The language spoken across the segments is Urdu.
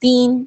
3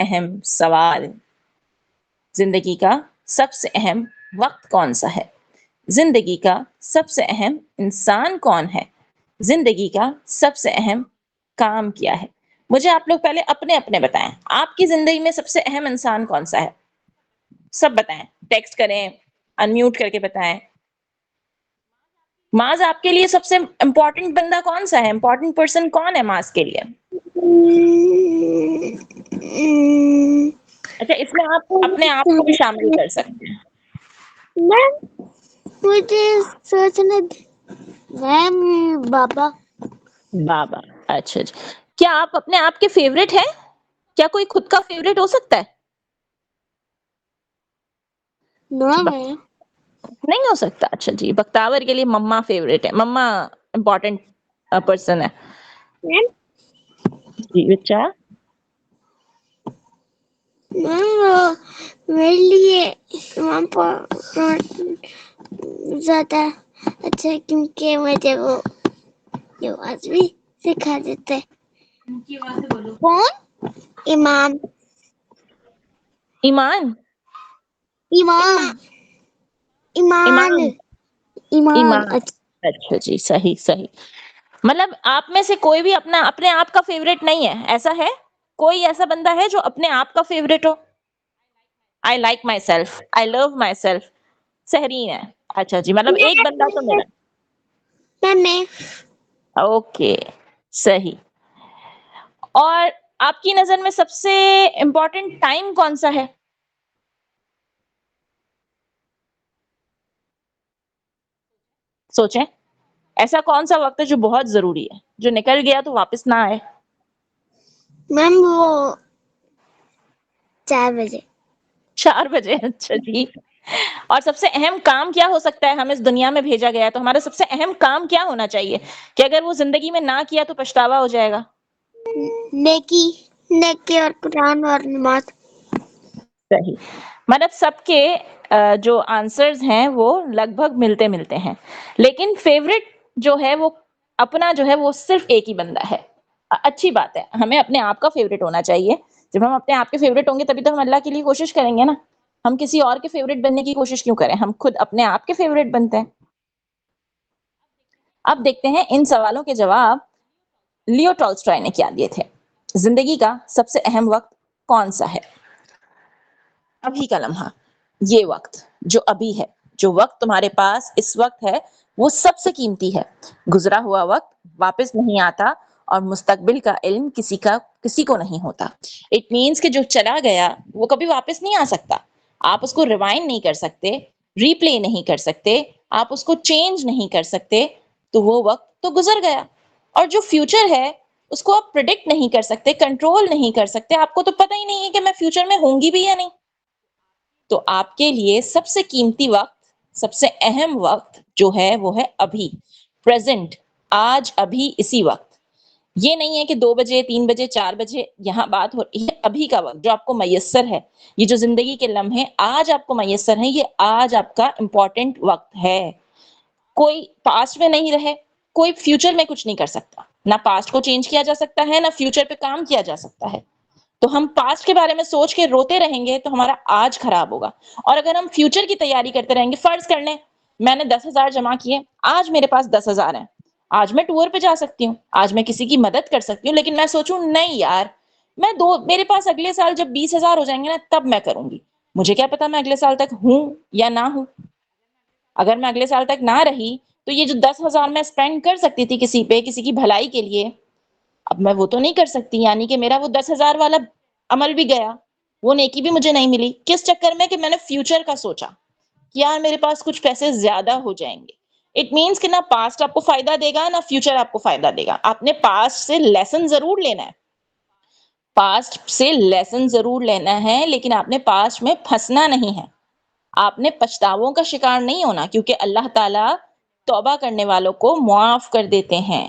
اہم سوال، زندگی کا سب سے اہم وقت کون سا ہے؟ زندگی کا سب سے اہم انسان کون ہے؟ زندگی کا سب سے اہم کام کیا ہے؟ مجھے آپ لوگ پہلے اپنے اپنے بتائیں، آپ کی زندگی میں سب سے اہم انسان کون سا ہے؟ سب بتائیں، ٹیکسٹ کریں، انمیوٹ کر کے بتائیں۔ معاذ آپ کے لیے سب سے امپورٹنٹ بندہ کون سا ہے؟ امپورٹنٹ پرسن کون ہے معاذ کے لیے؟ اچھا، اس میں آپ اپنے آپ کو بھی شامل کر سکتے ہیں۔ میم مجھے سوچنے میم بابا۔ بابا، اچھا جی۔ کیا آپ اپنے آپ کے فیوریٹ ہیں؟ کیا کوئی خود کا فیوریٹ ہو سکتا ہے؟ نہیں ہو سکتا، اچھا جی۔ بختاور کے لیے مما فیوریٹ ہے، مما امپورٹنٹ پرسن ہے جی۔ بچہ میرے لیے زیادہ اچھا ہے کیونکہ مجھے وہ آواز بھی سکھا دیتے۔ کون؟ امام۔ ایمان، ایمان ایمان ایمان، ایمان ایمان، اچھا جی، صحیح صحیح۔ مطلب آپ میں سے کوئی بھی اپنے آپ کا فیوریٹ نہیں ہے، ایسا ہے؟ کوئی ایسا بندہ ہے جو اپنے آپ کا فیوریٹ ہو؟ I like myself, I love myself, Sahreen ہے۔ اچھا جی، مطلب ایک بندہ تو ملا۔ میں اوکے، صحیح۔ اور آپ کی نظر میں سب سے امپورٹنٹ ٹائم کون سا ہے؟ سوچیں، ایسا کون سا وقت ہے جو بہت ضروری ہے، جو نکل گیا تو واپس نہ آئے؟ میم وہ 4 بجے۔ 4 بجے، اچھا جی۔ اور سب سے اہم کام کیا ہو سکتا ہے؟ ہم اس دنیا میں بھیجا گیا ہے تو ہمارا سب سے اہم کام کیا ہونا چاہیے کہ اگر وہ زندگی میں نہ کیا تو پچھتاوا ہو جائے گا؟ نیکی اور قرآن اور نماز۔ صحیح۔ مطلب سب کے جو آنسرز ہیں وہ لگ بھگ ملتے ملتے ہیں، لیکن فیوریٹ جو ہے وہ اپنا جو ہے وہ صرف ایک ہی بندہ ہے۔ اچھی بات ہے، ہمیں اپنے آپ کا فیوریٹ ہونا چاہیے۔ جب ہم اپنے آپ کے فیوریٹ ہوں گے تبھی تو ہم اللہ کے لیے کوشش کریں گے نا۔ ہم کسی اور کے فیوریٹ بننے کی کوشش کیوں کریں؟ ہم خود اپنے آپ کے فیوریٹ بنتے ہیں۔ اب دیکھتے ہیں ان سوالوں کے جواب لیو ٹالسٹائے نے کیا دیے تھے۔ زندگی کا سب سے اہم وقت کون سا ہے؟ ابھی کا لمحہ، یہ وقت جو ابھی ہے، جو وقت تمہارے پاس اس وقت ہے وہ سب سے قیمتی ہے۔ گزرا ہوا وقت واپس نہیں آتا اور مستقبل کا علم کسی کو نہیں ہوتا۔ اٹ مینس کہ جو چلا گیا وہ کبھی واپس نہیں آ سکتا۔ آپ اس کو ریوائنڈ نہیں کر سکتے، ری پلے نہیں کر سکتے، آپ اس کو چینج نہیں کر سکتے، تو وہ وقت تو گزر گیا۔ اور جو فیوچر ہے اس کو آپ پریڈکٹ نہیں کر سکتے، کنٹرول نہیں کر سکتے، آپ کو تو پتہ ہی نہیں ہے کہ میں فیوچر میں ہوں گی بھی یا نہیں۔ تو آپ کے لیے سب سے قیمتی وقت، سب سے اہم وقت جو ہے وہ ہے ابھی، پریزنٹ، آج، ابھی، اسی وقت۔ یہ نہیں ہے کہ 2 بجے، 3 بجے، 4 بجے، یہاں بات ہو رہی ہے ابھی کا وقت جو آپ کو میسر ہے۔ یہ جو زندگی کے لمحے آج آپ کو میسر ہیں، یہ آج آپ کا امپورٹنٹ وقت ہے۔ کوئی پاسٹ میں نہیں رہے، کوئی فیوچر میں کچھ نہیں کر سکتا، نہ پاسٹ کو چینج کیا جا سکتا ہے، نہ فیوچر پہ کام کیا جا سکتا ہے۔ تو ہم پاسٹ کے بارے میں سوچ کے روتے رہیں گے تو ہمارا آج خراب ہوگا۔ اور اگر ہم فیوچر کی تیاری کرتے رہیں گے، فرض کر لیں میں نے 10,000 جمع کیے، آج میرے پاس 10,000 ہیں، آج میں ٹور پہ جا سکتی ہوں، آج میں کسی کی مدد کر سکتی ہوں، لیکن میں سوچوں نہیں یار، میرے پاس اگلے سال جب 20,000 ہو جائیں گے نا تب میں کروں گی، مجھے کیا پتا میں اگلے سال تک ہوں یا نہ ہوں۔ اگر میں اگلے سال تک نہ رہی تو یہ جو 10,000 میں اسپینڈ کر سکتی تھی کسی پہ، کسی کی بھلائی کے لیے، اب میں وہ تو نہیں کر سکتی، یعنی کہ میرا وہ 10,000 والا عمل بھی گیا، وہ نیکی بھی مجھے نہیں ملی۔ کس چکر میں کہ میں نے فیوچر کا سوچا کہ یار میرے پاس کچھ پیسے زیادہ ہو جائیں گے۔ اٹ مینس کہ نہ پاسٹ آپ کو فائدہ دے گا نہ فیوچر آپ کو فائدہ دے گا۔ آپ نے پاسٹ سے لیسن ضرور لینا ہے، پاسٹ سے لیسن ضرور لینا ہے، لیکن آپ نے پاسٹ میں پھنسنا نہیں ہے، آپ نے پچھتاووں کا شکار نہیں ہونا، کیونکہ اللہ تعالیٰ توبہ کرنے والوں کو معاف کر دیتے ہیں۔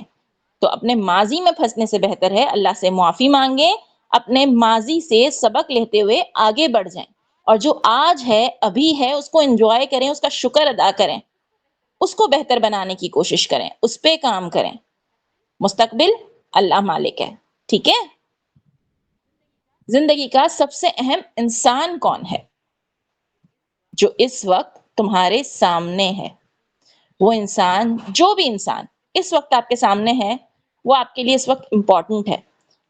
تو اپنے ماضی میں پھنسنے سے بہتر ہے اللہ سے معافی مانگیں، اپنے ماضی سے سبق لیتے ہوئے آگے بڑھ جائیں، اور جو آج ہے، ابھی ہے، اس کو انجوائے کریں، اس کا شکر ادا کریں، اس کو بہتر بنانے کی کوشش کریں، اس پہ کام کریں۔ مستقبل اللہ مالک ہے، ٹھیک ہے؟ زندگی کا سب سے اہم انسان کون ہے جو اس وقت تمہارے سامنے ہے؟ وہ انسان، جو بھی انسان اس وقت آپ کے سامنے ہے، وہ آپ کے لیے اس وقت امپورٹنٹ ہے۔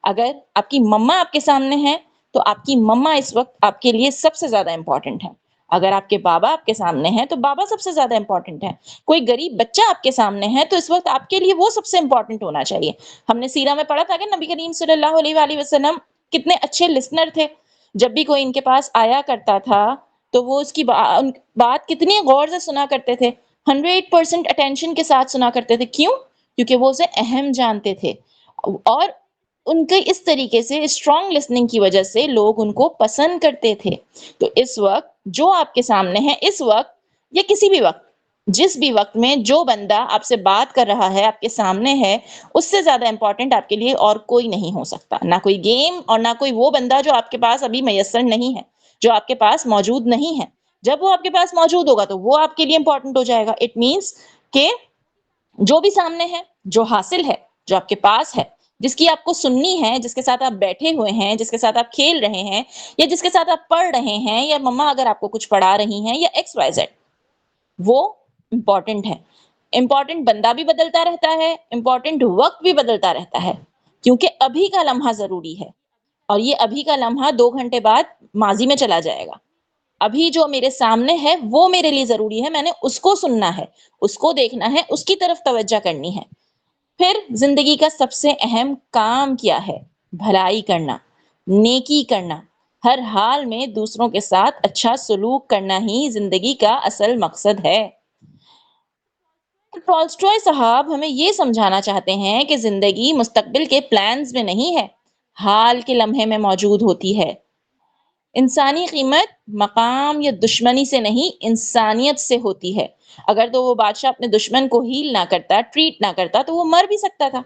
اگر آپ کی مما آپ کے سامنے ہے تو آپ کی مما اس وقت آپ کے لیے سب سے زیادہ امپورٹنٹ ہے۔ اگر آپ کے بابا آپ کے سامنے ہیں تو بابا سب سے زیادہ امپورٹنٹ ہے۔ کوئی غریب بچہ آپ کے سامنے ہے تو اس وقت آپ کے لیے وہ سب سے امپورٹنٹ ہونا چاہیے۔ ہم نے سیرہ میں پڑھا تھا کہ نبی کریم صلی اللہ علیہ وآلہ وسلم کتنے اچھے لسنر تھے۔ جب بھی کوئی ان کے پاس آیا کرتا تھا تو وہ اس کی بات کتنی غور سے سنا کرتے تھے، 100% اٹینشن کے ساتھ سنا کرتے تھے۔ کیوں؟ کیونکہ وہ اسے اہم جانتے تھے، اور ان کے اس طریقے سے اسٹرانگ لسننگ کی وجہ سے لوگ ان کو پسند کرتے تھے۔ تو اس وقت جو آپ کے سامنے ہے، اس وقت یا کسی بھی وقت، جس بھی وقت میں جو بندہ آپ سے بات کر رہا ہے، آپ کے سامنے ہے، اس سے زیادہ امپورٹنٹ آپ کے لیے اور کوئی نہیں ہو سکتا۔ نہ کوئی گیم اور نہ کوئی وہ بندہ جو آپ کے پاس ابھی میسر نہیں ہے، جو آپ کے پاس موجود نہیں ہے۔ جب وہ آپ کے پاس موجود ہوگا تو وہ آپ کے لیے امپورٹنٹ ہو جائے گا۔ اٹ مینس کہ جو بھی سامنے ہے، جو حاصل ہے، جو آپ کے پاس ہے، جس کی آپ کو سننی ہے، جس کے ساتھ آپ بیٹھے ہوئے ہیں، جس کے ساتھ آپ کھیل رہے ہیں، یا جس کے ساتھ آپ پڑھ رہے ہیں، یا مما اگر آپ کو کچھ پڑھا رہی ہیں، یا ایکس وائی زیڈ، وہ امپورٹنٹ ہے۔ امپورٹنٹ بندہ بھی بدلتا رہتا ہے، امپورٹنٹ وقت بھی بدلتا رہتا ہے، کیونکہ ابھی کا لمحہ ضروری ہے، اور یہ ابھی کا لمحہ 2 گھنٹے بعد ماضی میں چلا جائے گا۔ ابھی جو میرے سامنے ہے وہ میرے لیے ضروری ہے، میں نے اس کو سننا ہے، اس کو دیکھنا ہے، اس کی طرف توجہ کرنی ہے۔ پھر زندگی کا سب سے اہم کام کیا ہے؟ بھلائی کرنا، نیکی کرنا، ہر حال میں دوسروں کے ساتھ اچھا سلوک کرنا ہی زندگی کا اصل مقصد ہے۔ ٹالسٹوئے صاحب ہمیں یہ سمجھانا چاہتے ہیں کہ زندگی مستقبل کے پلانز میں نہیں ہے، حال کے لمحے میں موجود ہوتی ہے۔ انسانی قیمت مقام یا دشمنی سے نہیں، انسانیت سے ہوتی ہے۔ اگر تو وہ بادشاہ اپنے دشمن کو ہیل نہ کرتا، ٹریٹ نہ کرتا، تو وہ مر بھی سکتا تھا۔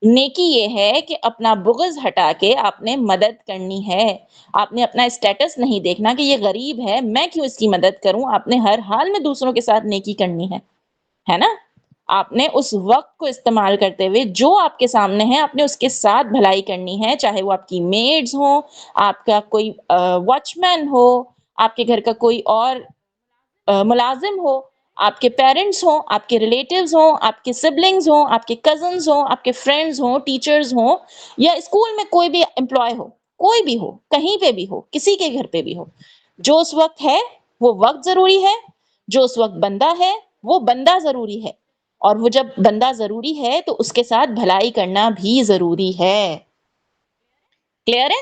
نیکی یہ ہے کہ اپنا بغض ہٹا کے آپ نے مدد کرنی ہے۔ آپ نے اپنا اسٹیٹس نہیں دیکھنا کہ یہ غریب ہے، میں کیوں اس کی مدد کروں۔ آپ نے ہر حال میں دوسروں کے ساتھ نیکی کرنی ہے نا؟ آپ نے اس وقت کو استعمال کرتے ہوئے جو آپ کے سامنے ہے، آپ نے اس کے ساتھ بھلائی کرنی ہے، چاہے وہ آپ کی میڈز ہوں، آپ کا کوئی واچ مین ہو، آپ کے گھر کا کوئی اور ملازم ہو، آپ کے پیرنٹس ہوں، آپ کے ریلیٹیوز ہوں، آپ کے سبلنگز ہوں، آپ کے کزنز ہوں، آپ کے فرینڈز ہوں، ٹیچرز ہوں، یا اسکول میں کوئی بھی امپلائی ہو، کوئی بھی ہو، کہیں پہ بھی ہو، کسی کے گھر پہ بھی ہو، جو اس وقت ہے وہ وقت ضروری ہے، جو اس وقت بندہ ہے وہ بندہ ضروری ہے، اور وہ جب بندہ ضروری ہے تو اس کے ساتھ بھلائی کرنا بھی ضروری ہے۔ کلیئر ہے؟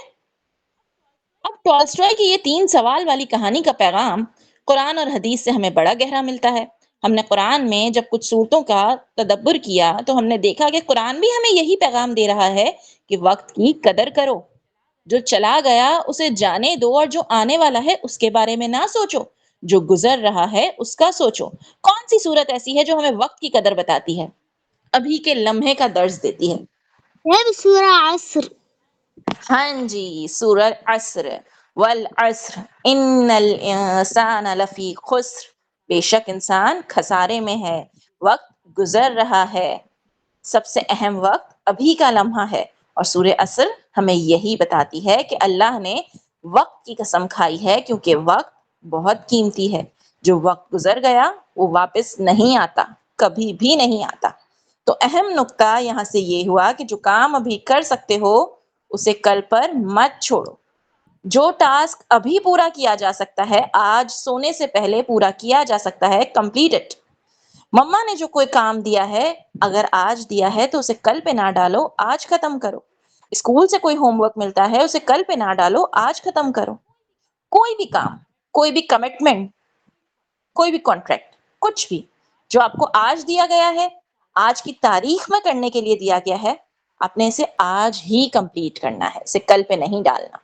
اب ٹالسٹوئے کی یہ 3 سوال والی کہانی کا پیغام قرآن اور حدیث سے ہمیں بڑا گہرا ملتا ہے۔ ہم نے قرآن میں جب کچھ صورتوں کا تدبر کیا تو ہم نے دیکھا کہ قرآن بھی ہمیں یہی پیغام دے رہا ہے کہ وقت کی قدر کرو، جو چلا گیا اسے جانے دو، اور جو آنے والا ہے اس کے بارے میں نہ سوچو، جو گزر رہا ہے اس کا سوچو۔ کون سی صورت ایسی ہے جو ہمیں وقت کی قدر بتاتی ہے، ابھی کے لمحے کا درس دیتی ہے؟ پھر سورہ عصر۔ ہاں جی، سورہ عصر، والعصر ان الانسان لفی خسر، بے شک انسان خسارے میں ہے، وقت گزر رہا ہے، سب سے اہم وقت ابھی کا لمحہ ہے۔ اور سورہ عصر ہمیں یہی بتاتی ہے کہ اللہ نے وقت کی قسم کھائی ہے، کیونکہ وقت بہت قیمتی ہے۔ جو وقت گزر گیا وہ واپس نہیں آتا، کبھی بھی نہیں آتا۔ تو اہم نقطہ یہاں سے یہ ہوا کہ جو کام ابھی کر سکتے ہو اسے کل پر مت چھوڑو۔ جو ٹاسک ابھی پورا کیا جا سکتا ہے، آج سونے سے پہلے پورا کیا جا سکتا ہے، کمپلیٹ اٹ۔ مما نے جو کوئی کام دیا ہے، اگر آج دیا ہے تو اسے کل پہ نہ ڈالو، آج ختم کرو۔ اسکول سے کوئی ہوم ورک ملتا ہے، اسے کل پہ نہ ڈالو، آج ختم کرو۔ کوئی بھی کام، کوئی بھی کمٹمنٹ، کوئی بھی کانٹریکٹ، کچھ بھی جو آپ کو آج دیا گیا ہے، آج کی تاریخ میں کرنے کے لیے دیا گیا ہے، آپ نے اسے آج ہی کمپلیٹ کرنا ہے، اسے کل پہ نہیں ڈالنا۔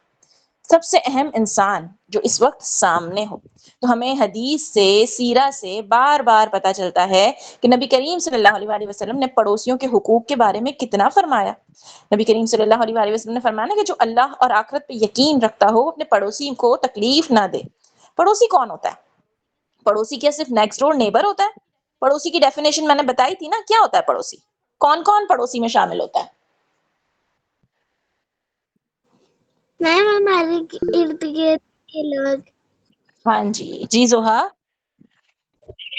سب سے اہم انسان جو اس وقت سامنے ہو، تو ہمیں حدیث سے، سیرہ سے بار بار پتا چلتا ہے کہ نبی کریم صلی اللہ علیہ وآلہ وسلم نے پڑوسیوں کے حقوق کے بارے میں کتنا فرمایا۔ نبی کریم صلی اللہ علیہ وآلہ وسلم نے فرمایا کہ جو اللہ اور آخرت پہ یقین رکھتا ہو، اپنے پڑوسی کو تکلیف نہ دے۔ پڑوسی کون ہوتا ہے؟ پڑوسی کیا صرف نیکسٹ ڈور نیبر ہوتا ہے؟ پڑوسی کی ڈیفینیشن میں نے بتائی تھی نا، کیا ہوتا ہے پڑوسی؟ کون کون پڑوسی میں شامل ہوتا ہے؟ میم ارد گرد کے لوگ ہاں جی زوہا.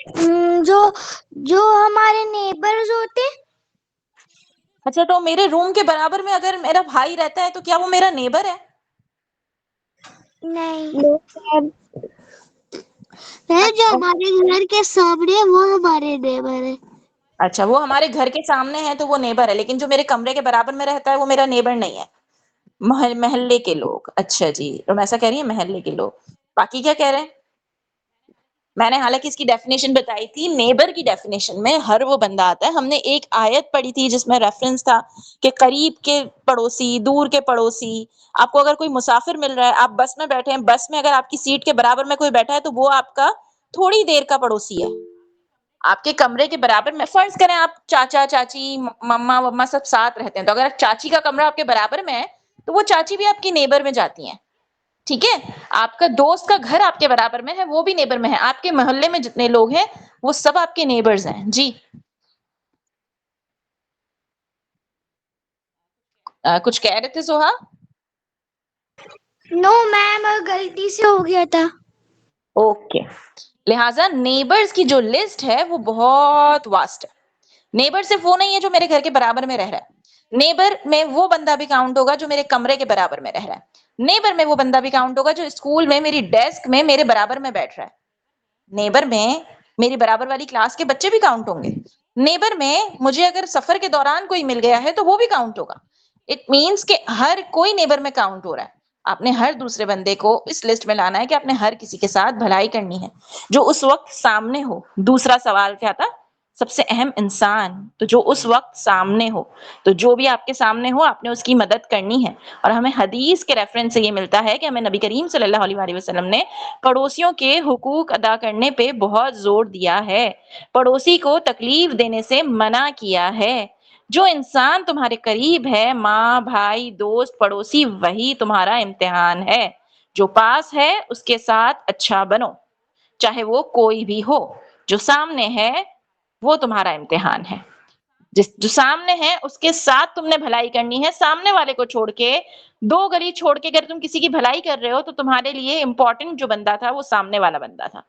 جو ہمارے نیبرز ہوتے. اچھا تو میرے روم کے برابر میں اگر میرا بھائی رہتا ہے تو کیا وہ میرا نیبر ہے؟ نہیں، جو ہمارے گھر کے سامنے ہے وہ ہمارے نیبر ہے. اچھا وہ ہمارے گھر کے سامنے ہے تو وہ نیبر ہے، لیکن جو میرے کمرے کے برابر میں رہتا ہے وہ میرا نیبر نہیں ہے. محلے کے لوگ. اچھا جی، تم ایسا کہہ رہی ہیں محلے کے لوگ. باقی کیا کہہ رہے ہیں؟ میں نے حالانکہ اس کی ڈیفینیشن بتائی تھی. نیبر کی ڈیفینیشن میں ہر وہ بندہ آتا ہے. ہم نے ایک آیت پڑھی تھی جس میں ریفرنس تھا کہ قریب کے پڑوسی، دور کے پڑوسی. آپ کو اگر کوئی مسافر مل رہا ہے، آپ بس میں بیٹھے ہیں، بس میں اگر آپ کی سیٹ کے برابر میں کوئی بیٹھا ہے تو وہ آپ کا تھوڑی دیر کا پڑوسی ہے. آپ کے کمرے کے برابر میں فرض کریں آپ چاچا چاچی مما وما سب ساتھ رہتے ہیں، تو اگر چاچی کا کمرہ آپ کے برابر میں ہے تو وہ چاچی بھی آپ کی نیبر میں جاتی ہیں. ٹھیک ہے. آپ کا دوست کا گھر آپ کے برابر میں ہے، وہ بھی نیبر میں ہے. آپ کے محلے میں جتنے لوگ ہیں وہ سب آپ کے نیبرز ہیں. جی کچھ کہہ رہے تھے سوہا؟ نو میم، غلطی سے ہو گیا تھا. اوکے. لہٰذا نیبرز کی جو لسٹ ہے وہ بہت واسٹ ہے. نیبر صرف وہ نہیں ہے جو میرے گھر کے برابر میں رہ رہا ہے. نیبر میں وہ بندہ بھی کاؤنٹ ہوگا جو میرے کمرے کے برابر میں رہ رہا ہے. نیبر میں وہ بندہ بھی کاؤنٹ ہوگا جو اسکول میں میری ڈیسک میں میرے برابر میں بیٹھ رہا ہے. نیبر میں میری برابر والی کلاس کے بچے بھی کاؤنٹ ہوں گے. نیبر میں مجھے اگر سفر کے دوران کوئی مل گیا ہے تو وہ بھی کاؤنٹ ہوگا. اٹ مینس کہ ہر کوئی نیبر میں کاؤنٹ ہو رہا ہے. آپ نے ہر دوسرے بندے کو اس لسٹ میں لانا ہے کہ آپ نے ہر کسی کے ساتھ بھلائی کرنی ہے جو اس وقت سامنے ہو. دوسرا سوال کیا تھا؟ سب سے اہم انسان. تو جو اس وقت سامنے ہو، تو جو بھی آپ کے سامنے ہو آپ نے اس کی مدد کرنی ہے. اور ہمیں حدیث کے ریفرنس سے یہ ملتا ہے کہ ہمیں نبی کریم صلی اللہ علیہ وآلہ وسلم نے پڑوسیوں کے حقوق ادا کرنے پہ بہت زور دیا ہے. پڑوسی کو تکلیف دینے سے منع کیا ہے. جو انسان تمہارے قریب ہے، ماں بھائی دوست پڑوسی، وہی تمہارا امتحان ہے. جو پاس ہے اس کے ساتھ اچھا بنو، چاہے وہ کوئی بھی ہو. جو سامنے ہے وہ تمہارا امتحان ہے. جو سامنے ہے اس کے ساتھ تم نے بھلائی کرنی ہے. سامنے والے کو چھوڑ کے، دو گلی چھوڑ کے اگر تم کسی کی بھلائی کر رہے ہو تو تمہارے لیے امپورٹنٹ جو بندہ تھا وہ سامنے والا بندہ تھا،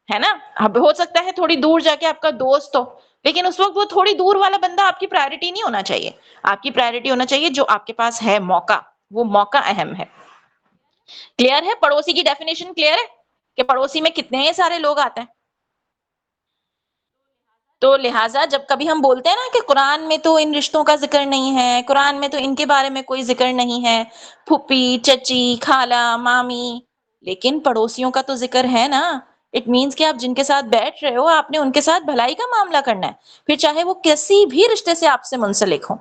ہے نا. اب ہو سکتا ہے تھوڑی دور جا کے آپ کا دوست ہو، لیکن اس وقت وہ تھوڑی دور والا بندہ آپ کی پرائرٹی نہیں ہونا چاہیے. آپ کی پرائرٹی ہونا چاہیے جو آپ کے پاس ہے موقع. وہ موقع اہم ہے. کلیئر ہے؟ پڑوسی کی ڈیفینیشن کلیئر ہے کہ پڑوسی میں کتنے سارے لوگ آتے ہیں. تو لہٰذا جب کبھی ہم بولتے ہیں نا کہ قرآن میں تو ان رشتوں کا ذکر نہیں ہے، قرآن میں تو ان کے بارے میں کوئی ذکر نہیں ہے، پھپھی چچی خالہ مامی، لیکن پڑوسیوں کا تو ذکر ہے نا. اٹ مینس کہ آپ جن کے ساتھ بیٹھ رہے ہو آپ نے ان کے ساتھ بھلائی کا معاملہ کرنا ہے، پھر چاہے وہ کسی بھی رشتے سے آپ سے منسلک ہو.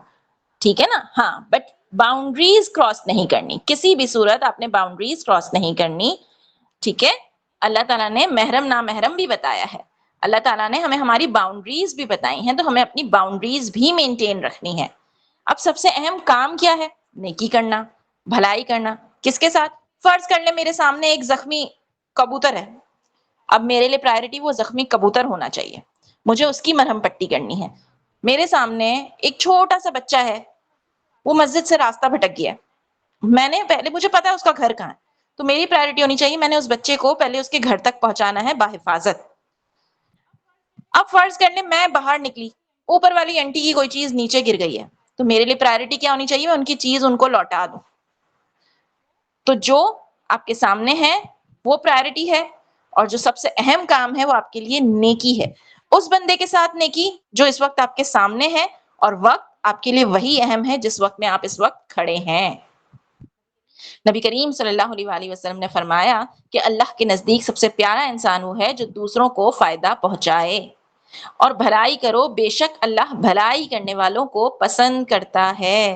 ٹھیک ہے نا. ہاں بٹ باؤنڈریز کراس نہیں کرنی. کسی بھی صورت آپ نے باؤنڈریز کراس نہیں کرنی. ٹھیک ہے. اللہ تعالیٰ نے محرم نامحرم بھی بتایا ہے. اللہ تعالیٰ نے ہمیں ہماری باؤنڈریز بھی بتائی ہیں، تو ہمیں اپنی باؤنڈریز بھی مینٹین رکھنی ہے. اب سب سے اہم کام کیا ہے؟ نیکی کرنا، بھلائی کرنا. کس کے ساتھ؟ فرض کر لیں میرے سامنے ایک زخمی کبوتر ہے. اب میرے لیے پرائرٹی وہ زخمی کبوتر ہونا چاہیے. مجھے اس کی مرہم پٹی کرنی ہے. میرے سامنے ایک چھوٹا سا بچہ ہے، وہ مسجد سے راستہ بھٹک گیا. مجھے پتا ہے اس کا گھر کہاں ہے، تو میری پرائرٹی ہونی چاہیے میں نے اس بچے کو پہلے اس کے گھر تک پہنچانا ہے بحفاظت. اب فرض کر لیں میں باہر نکلی، اوپر والی انٹی کی کوئی چیز نیچے گر گئی ہے، تو میرے لیے پرائرٹی کیا ہونی چاہیے؟ میں ان کی چیز ان کو لوٹا دوں. تو جو آپ کے سامنے ہے وہ پرائرٹی ہے، اور جو سب سے اہم کام ہے وہ آپ کے لیے نیکی ہے. اس بندے کے ساتھ نیکی جو اس وقت آپ کے سامنے ہے، اور وقت آپ کے لیے وہی اہم ہے جس وقت میں آپ اس وقت کھڑے ہیں. نبی کریم صلی اللہ علیہ وآلہ وسلم نے فرمایا کہ اللہ کے نزدیک سب سے پیارا انسان وہ ہے جو دوسروں کو فائدہ پہنچائے. اور بھلائی کرو، بے شک اللہ بھلائی کرنے والوں کو پسند کرتا ہے.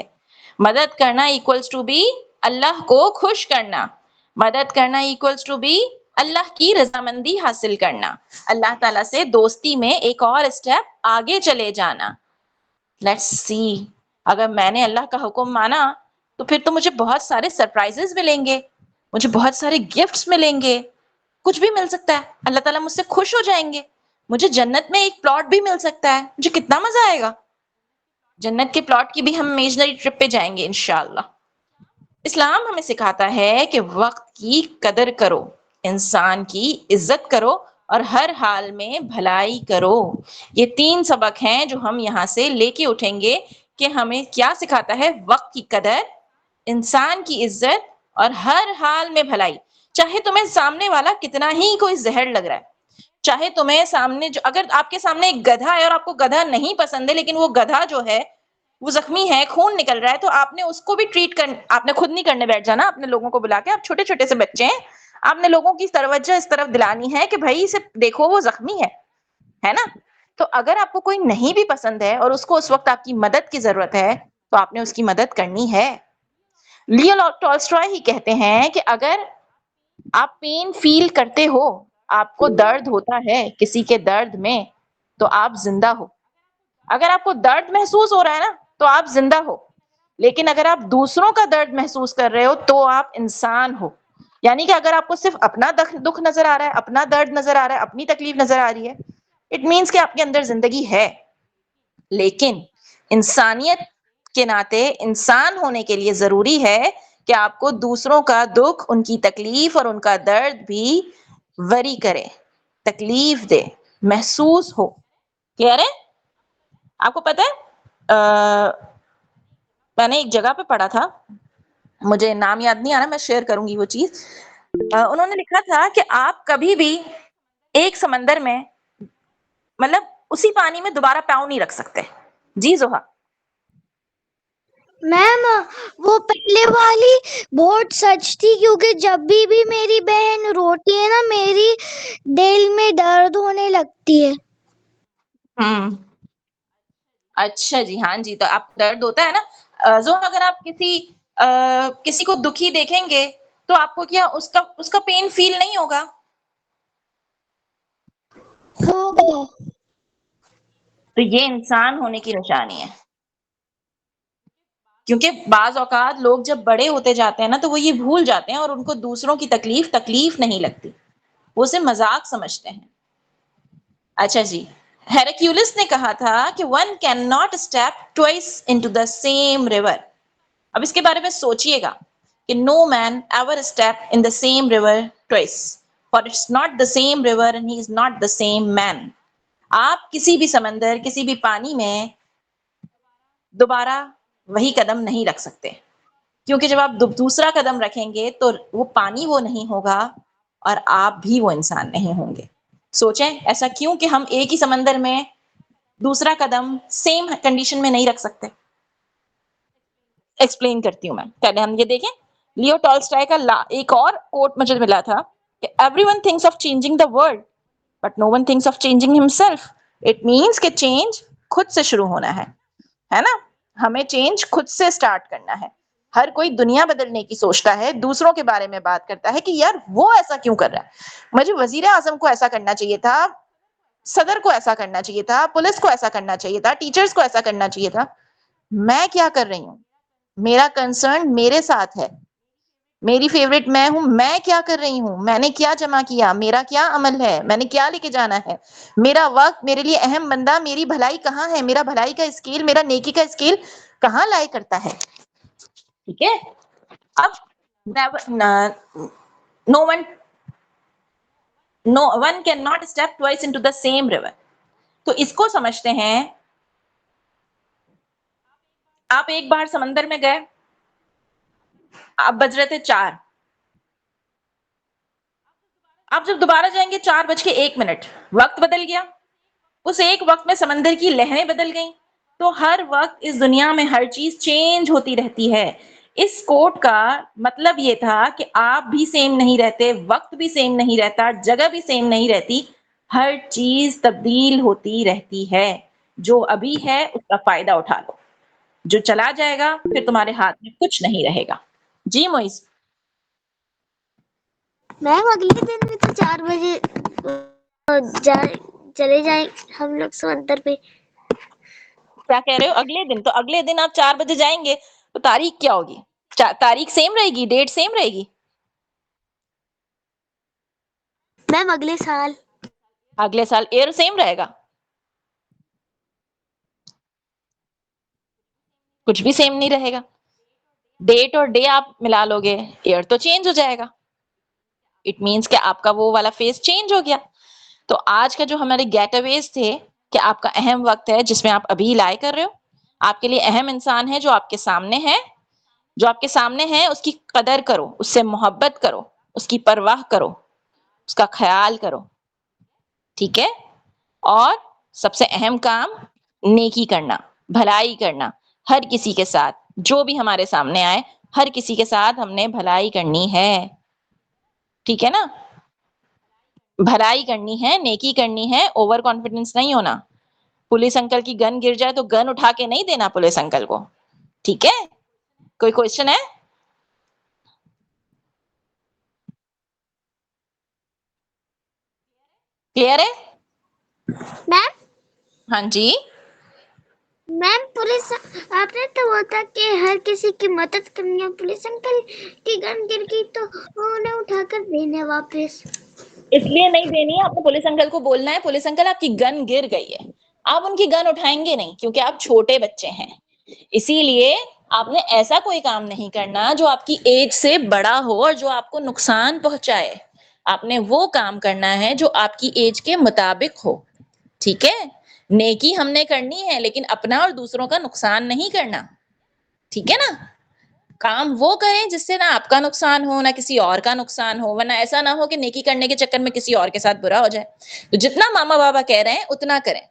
مدد کرنا ایکولز ٹو بی اللہ کو خوش کرنا. مدد کرنا ایکولز ٹو بی اللہ کی رضامندی حاصل کرنا. اللہ تعالیٰ سے دوستی میں ایک اور اسٹیپ آگے چلے جانا. لیٹس سی، اگر میں نے اللہ کا حکم مانا تو پھر تو مجھے بہت سارے سرپرائزز ملیں گے، مجھے بہت سارے گفٹس ملیں گے، کچھ بھی مل سکتا ہے. اللہ تعالیٰ مجھ سے خوش ہو جائیں گے. مجھے جنت میں ایک پلاٹ بھی مل سکتا ہے. مجھے کتنا مزہ آئے گا. جنت کے پلاٹ کی بھی ہم امیجنری ٹرپ پہ جائیں گے انشاءاللہ. اسلام ہمیں سکھاتا ہے کہ وقت کی قدر کرو، انسان کی عزت کرو اور ہر حال میں بھلائی کرو۔ یہ 3 سبق ہیں جو ہم یہاں سے لے کے اٹھیں گے کہ ہمیں کیا سکھاتا ہے؟ وقت کی قدر، انسان کی عزت اور ہر حال میں بھلائی۔ چاہے تمہیں سامنے والا کتنا ہی کوئی زہر لگ رہا ہے، چاہے تمہیں سامنے اگر آپ کے سامنے ایک گدھا ہے اور آپ کو گدھا نہیں پسند ہے، لیکن وہ گدھا جو ہے وہ زخمی ہے، خون نکل رہا ہے، تو آپ نے اس کو بھی ٹریٹ آپ نے خود نہیں کرنے بیٹھ جانا، اپنے لوگوں کو بلا کے، آپ چھوٹے چھوٹے سے بچے ہیں، آپ نے لوگوں کی توجہ اس طرف دلانی ہے کہ بھائی اسے دیکھو وہ زخمی ہے نا؟ تو اگر آپ کو کوئی نہیں بھی پسند ہے اور اس کو اس وقت آپ کی مدد کی ضرورت ہے تو آپ نے اس کی مدد کرنی ہے۔ لیو ٹالسٹائے ہی کہتے ہیں کہ اگر آپ پین فیل کرتے ہو، آپ کو درد ہوتا ہے کسی کے درد میں، تو آپ زندہ ہو۔ اگر آپ کو درد محسوس ہو رہا ہے نا تو آپ زندہ ہو، لیکن اگر آپ دوسروں کا درد محسوس کر رہے ہو تو آپ انسان ہو۔ یعنی کہ اگر آپ کو صرف اپنا دکھ نظر آ رہا ہے، اپنا درد نظر آ رہا ہے، اپنی تکلیف نظر آ رہی ہے، اٹ مینس کہ آپ کے اندر زندگی ہے۔ لیکن انسانیت کے ناطے، انسان ہونے کے لیے ضروری ہے کہ آپ کو دوسروں کا دکھ، ان کی تکلیف اور ان کا درد بھی وری کرے، تکلیف دے، محسوس ہو۔ کلیئر ہے؟ آپ کو پتہ ہے میں نے ایک جگہ پہ پڑھا تھا، مجھے نام یاد نہیں آ رہا، میں شیئر کروں گی وہ چیز۔ انہوں نے لکھا تھا کہ آپ کبھی بھی ایک سمندر میں، مطلب اسی پانی میں دوبارہ پاؤں نہیں رکھ سکتے۔ جی زہا؟ میم وہ پہلے والی بہت سچ تھی، کیونکہ جب بھی میری بہن روتی ہے نا میری دل میں درد ہونے لگتی ہے۔ اچھا جی، ہاں جی، تو آپ درد ہوتا ہے نا زہا، اگر آپ کسی کو دکھی دیکھیں گے تو آپ کو کیا اس کا پین فیل نہیں ہوگا؟ ہوگا۔ تو یہ انسان ہونے کی نشانی ہے، کیونکہ بعض اوقات لوگ جب بڑے ہوتے جاتے ہیں نا تو وہ یہ بھول جاتے ہیں اور ان کو دوسروں کی تکلیف نہیں لگتی، وہ اسے مذاق سمجھتے ہیں۔ اچھا جی، ہیراکیولس نے کہا تھا کہ one cannot step twice into the same river۔ اب اس کے بارے میں سوچئے گا کہ no man ever step in the same river twice, for it's not the same river and he is not the same man۔ آپ کسی بھی سمندر، کسی بھی پانی میں دوبارہ وہی قدم نہیں رکھ سکتے، کیونکہ جب آپ دوسرا قدم رکھیں گے تو وہ پانی وہ نہیں ہوگا اور آپ بھی وہ انسان نہیں ہوں گے۔ سوچیں ایسا کیوں کہ ہم ایک ہی سمندر میں دوسرا قدم سیم کنڈیشن میں نہیں رکھ سکتے؟ ایکسپلین کرتی ہوں میں، پہلے ہم یہ دیکھیں۔ لیو ٹالسٹائے کا ایک اور کوٹ مجھے ملا تھا کہ every one thinks of changing the world but no one thinks of changing himself. It means کہ چینج خود سے شروع ہونا ہے نا؟ ہمیں چینج خود سے سٹارٹ کرنا ہے۔ ہر کوئی دنیا بدلنے کی سوچتا ہے، دوسروں کے بارے میں بات کرتا ہے کہ یار وہ ایسا کیوں کر رہا ہے، مجھے وزیر اعظم کو ایسا کرنا چاہیے تھا، صدر کو ایسا کرنا چاہیے تھا، پولیس کو ایسا کرنا چاہیے تھا، ٹیچرز کو ایسا کرنا چاہیے تھا۔ میں کیا کر رہی ہوں؟ میرا کنسرن میرے ساتھ ہے، میری فیوریٹ میں ہوں، میں کیا کر رہی ہوں، میں نے کیا جمع کیا، میرا کیا عمل ہے، میں نے کیا لے کے جانا ہے، میرا وقت، میرے لیے اہم بندہ، میری بھلائی کہاں ہے، میرا بھلائی کا اسکیل، میرا نیکی کا اسکیل کہاں لائے کرتا ہے۔ ٹھیک ہے؟ اب no one cannot step twice into the same river۔ تو اس کو سمجھتے ہیں، آپ ایک بار سمندر میں گئے، آپ بج رہے تھے 4، آپ جب دوبارہ جائیں گے 4:01، وقت بدل گیا، اس ایک وقت میں سمندر کی لہریں بدل گئیں۔ تو ہر وقت اس دنیا میں ہر چیز چینج ہوتی رہتی ہے۔ اس کوٹ کا مطلب یہ تھا کہ آپ بھی سیم نہیں رہتے، وقت بھی سیم نہیں رہتا، جگہ بھی سیم نہیں رہتی، ہر چیز تبدیل ہوتی رہتی ہے۔ جو ابھی ہے اس کا فائدہ اٹھا لو، جو چلا جائے گا پھر تمہارے ہاتھ میں کچھ نہیں رہے گا۔ جی موئز؟ میم اگلے دن بھی تو 4 بجے چلے جائیں ہم لوگ سمندر پہ۔ کیا کہہ رہے ہو؟ اگلے دن؟ تو اگلے دن آپ 4 بجے جائیں گے تو تاریخ کیا ہوگی؟ تاریخ سیم رہے گی، ڈیٹ سیم رہے گی؟ میم اگلے سال۔ اگلے سال ایئر سیم رہے گا؟ کچھ بھی سیم نہیں رہے گا۔ ڈیٹ اور ڈے آپ ملا لو گے، ایئر تو چینج ہو جائے گا. اٹ مینس کہ آپ کا وہ والا فیز چینج ہو گیا. تو آج کا جو ہمارے گیٹ اویز تھے کہ آپ کا اہم وقت ہے جس میں آپ ابھی لائے کر رہے ہو. آپ کے لیے اہم انسان ہے جو آپ کے سامنے ہے. جو آپ کے سامنے ہے اس کی قدر کرو، اس سے محبت کرو، اس کی پرواہ کرو، اس کا خیال کرو. ٹھیک ہے؟ اور سب سے اہم کام نیکی کرنا، بھلائی کرنا. ہر کسی کے ساتھ جو بھی ہمارے سامنے آئے، ہر کسی کے ساتھ ہم نے بھلائی کرنی ہے. ٹھیک ہے نا؟ بھلائی کرنی ہے، نیکی کرنی ہے، اوور کانفیڈنس نہیں ہونا. پولیس انکل کی گن گر جائے تو گن اٹھا کے نہیں دینا پولیس انکل کو. ٹھیک ہے؟ کوئی کوشچن ہے؟ کلیئر ہے؟ میم ہاں جی. میم پولیس آپ نے تو بولا کہ ہر کسی کی مدد کرنی ہے. پولیس انکل کی گن گر گئی تو انہیں اٹھا کر دینے واپس. اس لیے نہیں دینی ہے، آپ کو پولیس انکل کو بولنا ہے پولیس انکل آپ کی گن گر گئی ہے. آپ ان کی گن اٹھائیں گے نہیں کیونکہ آپ چھوٹے بچے ہیں. اسی لیے آپ نے ایسا کوئی کام نہیں کرنا جو آپ کی ایج سے بڑا ہو اور جو آپ کو نقصان پہنچائے. آپ نے وہ کام کرنا ہے جو آپ کی ایج کے مطابق ہو. ٹھیک ہے؟ نیکی ہم نے کرنی ہے لیکن اپنا اور دوسروں کا نقصان نہیں کرنا. ٹھیک ہے نا؟ کام وہ کریں جس سے نہ آپ کا نقصان ہو نہ کسی اور کا نقصان ہو، ورنہ ایسا نہ ہو کہ نیکی کرنے کے چکر میں کسی اور کے ساتھ برا ہو جائے. تو جتنا ماما بابا کہہ رہے ہیں اتنا کریں.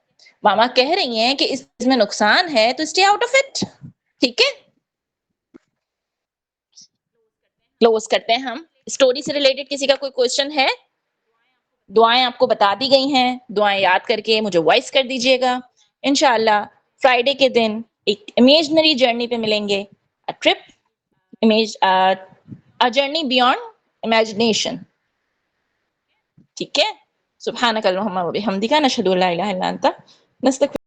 ماما کہہ رہی ہیں کہ اس میں نقصان ہے تو اسٹے آؤٹ آف اٹ. ٹھیک ہے؟ کلوز کرتے ہیں ہم. اسٹوری سے ریلیٹڈ کسی کا کوئی کوشچن ہے؟ دعائیں آپ کو بتا دی گئی ہیں، دعائیں یاد کر کے مجھے وائس کر دیجئے گا. انشاءاللہ فرائیڈے کے دن ایک امیجنری جرنی پہ ملیں گے. Trip a journey beyond imagination. ٹھیک ہے؟ سبحانک اللہم و بحمدک نشہد ان لا الہ الا انت نستغفرک.